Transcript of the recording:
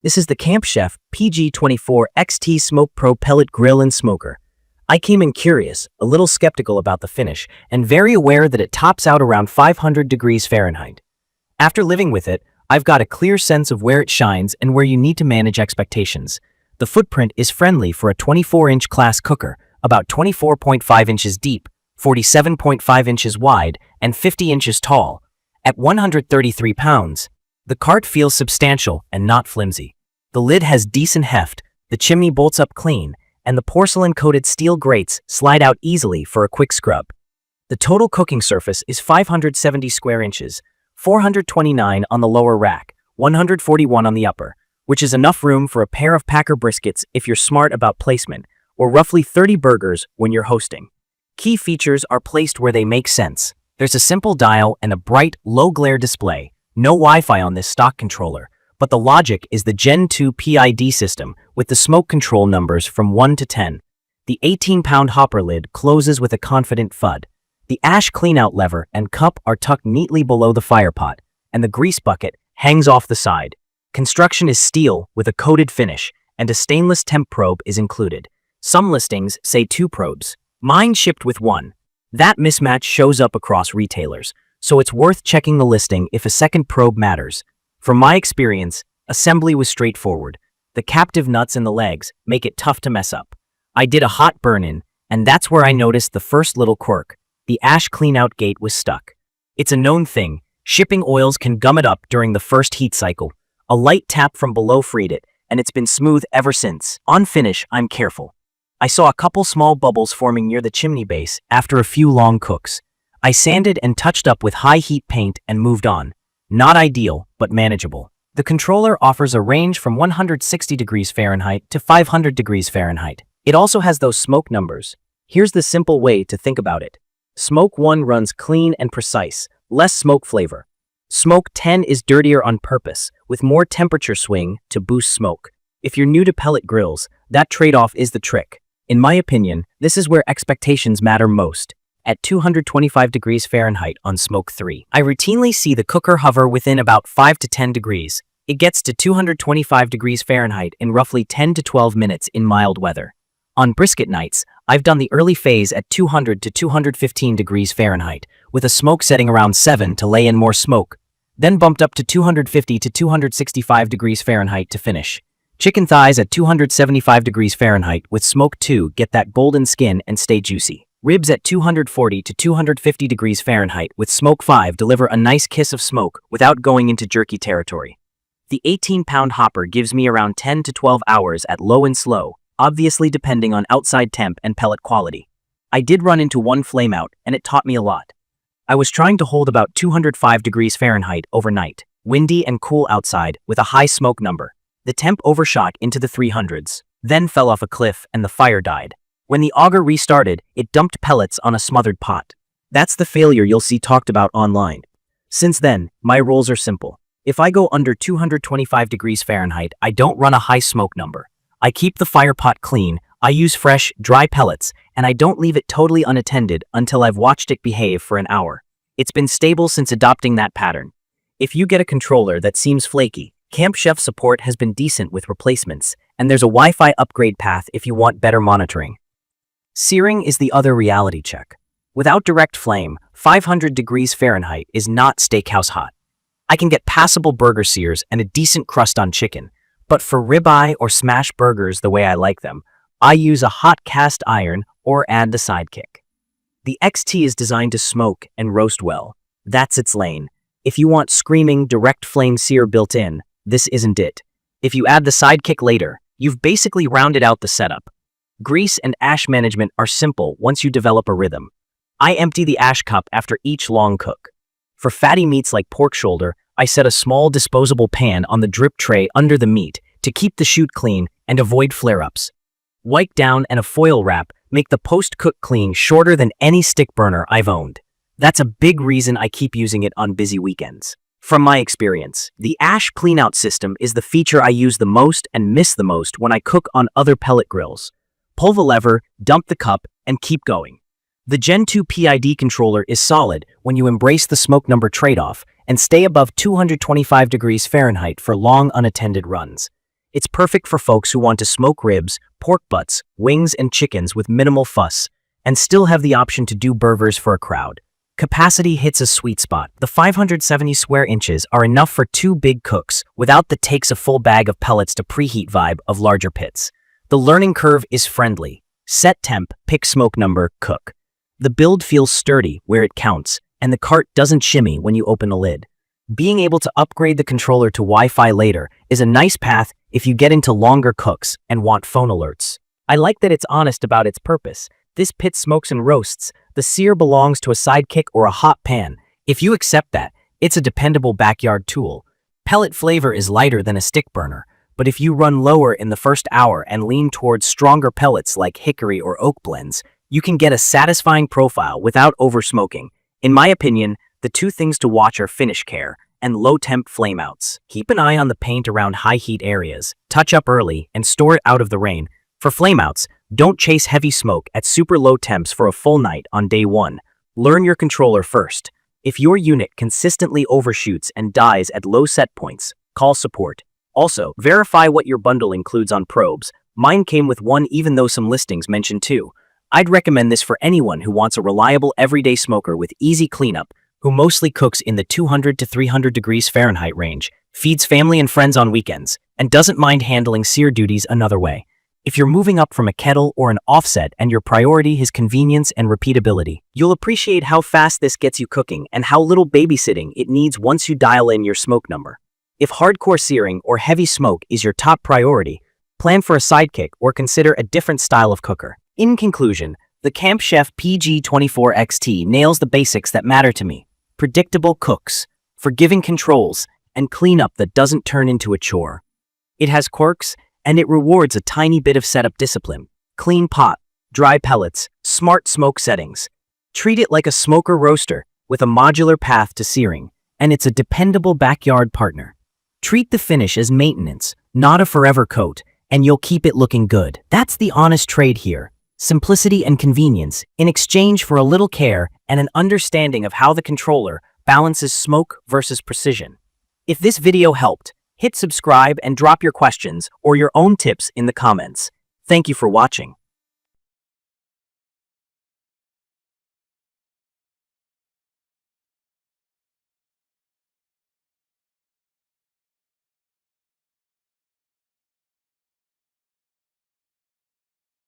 This is the Camp Chef PG24XT Smoke Pro Pellet Grill and Smoker. I came in curious, a little skeptical about the finish, and very aware that it tops out around 500 degrees Fahrenheit. After living with it, I've got a clear sense of where it shines and where you need to manage expectations. The footprint is friendly for a 24-inch class cooker, about 24.5 inches deep, 47.5 inches wide, and 50 inches tall. At 133 pounds, the cart feels substantial and not flimsy. The lid has decent heft, the chimney bolts up clean, and the porcelain-coated steel grates slide out easily for a quick scrub. The total cooking surface is 570 square inches, 429 on the lower rack, 141 on the upper, which is enough room for a pair of Packer briskets if you're smart about placement, or roughly 30 burgers when you're hosting. Key features are placed where they make sense. There's a simple dial and a bright, low-glare display. No Wi-Fi on this stock controller, but the logic is the Gen 2 PID system with the smoke control numbers from 1 to 10. The 18-pound hopper lid closes with a confident thud. The ash cleanout lever and cup are tucked neatly below the firepot, and the grease bucket hangs off the side. Construction is steel with a coated finish, and a stainless temp probe is included. Some listings say 2 probes. Mine shipped with 1. That mismatch shows up across retailers, so it's worth checking the listing if a second probe matters. From my experience, assembly was straightforward. The captive nuts in the legs make it tough to mess up. I did a hot burn-in, and that's where I noticed the first little quirk. The ash cleanout gate was stuck. It's a known thing. Shipping oils can gum it up during the first heat cycle. A light tap from below freed it, and it's been smooth ever since. On finish, I'm careful. I saw a couple small bubbles forming near the chimney base after a few long cooks. I sanded and touched up with high-heat paint and moved on. Not ideal, but manageable. The controller offers a range from 160 degrees Fahrenheit to 500 degrees Fahrenheit. It also has those smoke numbers. Here's the simple way to think about it. Smoke 1 runs clean and precise, less smoke flavor. Smoke 10 is dirtier on purpose, with more temperature swing to boost smoke. If you're new to pellet grills, that trade-off is the trick. In my opinion, this is where expectations matter most. At 225 degrees Fahrenheit on Smoke 3, I routinely see the cooker hover within about 5 to 10 degrees. It gets to 225 degrees Fahrenheit in roughly 10 to 12 minutes in mild weather. On brisket nights, I've done the early phase at 200 to 215 degrees Fahrenheit, with a smoke setting around 7 to lay in more smoke, then bumped up to 250 to 265 degrees Fahrenheit to finish. Chicken thighs at 275 degrees Fahrenheit with Smoke 2 get that golden skin and stay juicy. Ribs at 240 to 250 degrees Fahrenheit with Smoke 5 deliver a nice kiss of smoke without going into jerky territory. The 18-pound hopper gives me around 10 to 12 hours at low and slow, obviously depending on outside temp and pellet quality. I did run into one flameout, and it taught me a lot. I was trying to hold about 205 degrees Fahrenheit overnight, windy and cool outside with a high smoke number. The temp overshot into the 300s, then fell off a cliff and the fire died. When the auger restarted, it dumped pellets on a smothered pot. That's the failure you'll see talked about online. Since then, my rules are simple. If I go under 225 degrees Fahrenheit, I don't run a high smoke number. I keep the fire pot clean, I use fresh, dry pellets, and I don't leave it totally unattended until I've watched it behave for an hour. It's been stable since adopting that pattern. If you get a controller that seems flaky, Camp Chef support has been decent with replacements, and there's a Wi-Fi upgrade path if you want better monitoring. Searing is the other reality check. Without direct flame, 500 degrees Fahrenheit is not steakhouse hot. I can get passable burger sears and a decent crust on chicken, but for ribeye or smash burgers the way I like them, I use a hot cast iron or add the sidekick. The XT is designed to smoke and roast well. That's its lane. If you want screaming direct flame sear built in, this isn't it. If you add the sidekick later, you've basically rounded out the setup. Grease and ash management are simple once you develop a rhythm. I empty the ash cup after each long cook. For fatty meats like pork shoulder, I set a small disposable pan on the drip tray under the meat to keep the chute clean and avoid flare-ups. Wipe down and a foil wrap make the post-cook clean shorter than any stick burner I've owned. That's a big reason I keep using it on busy weekends. From my experience, the ash cleanout system is the feature I use the most and miss the most when I cook on other pellet grills. Pull the lever, dump the cup, and keep going. The Gen 2 PID controller is solid when you embrace the smoke number trade-off and stay above 225 degrees Fahrenheit for long unattended runs. It's perfect for folks who want to smoke ribs, pork butts, wings, and chickens with minimal fuss, and still have the option to do burgers for a crowd. Capacity hits a sweet spot. The 570 square inches are enough for 2 big cooks without the takes a full bag of pellets to preheat vibe of larger pits. The learning curve is friendly. Set temp, pick smoke number, cook. The build feels sturdy where it counts, and the cart doesn't shimmy when you open the lid. Being able to upgrade the controller to Wi-Fi later is a nice path if you get into longer cooks and want phone alerts. I like that it's honest about its purpose. This pit smokes and roasts. The sear belongs to a sidekick or a hot pan. If you accept that, it's a dependable backyard tool. Pellet flavor is lighter than a stick burner, but if you run lower in the first hour and lean towards stronger pellets like hickory or oak blends, you can get a satisfying profile without over-smoking. In my opinion, the 2 things to watch are finish care and low-temp flameouts. Keep an eye on the paint around high-heat areas, touch up early, and store it out of the rain. For flameouts, don't chase heavy smoke at super low temps for a full night on day 1. Learn your controller first. If your unit consistently overshoots and dies at low set points, call support. Also, verify what your bundle includes on probes. Mine came with 1 even though some listings mentioned 2. I'd recommend this for anyone who wants a reliable everyday smoker with easy cleanup, who mostly cooks in the 200 to 300 degrees Fahrenheit range, feeds family and friends on weekends, and doesn't mind handling sear duties another way. If you're moving up from a kettle or an offset and your priority is convenience and repeatability, you'll appreciate how fast this gets you cooking and how little babysitting it needs once you dial in your smoke number. If hardcore searing or heavy smoke is your top priority, plan for a sidekick or consider a different style of cooker. In conclusion, the Camp Chef PG24XT nails the basics that matter to me. Predictable cooks, forgiving controls, and cleanup that doesn't turn into a chore. It has quirks, and it rewards a tiny bit of setup discipline. Clean pot, dry pellets, smart smoke settings. Treat it like a smoker roaster with a modular path to searing, and it's a dependable backyard partner. Treat the finish as maintenance, not a forever coat, and you'll keep it looking good. That's the honest trade here. Simplicity and convenience in exchange for a little care and an understanding of how the controller balances smoke versus precision. If this video helped, hit subscribe and drop your questions or your own tips in the comments. Thank you for watching.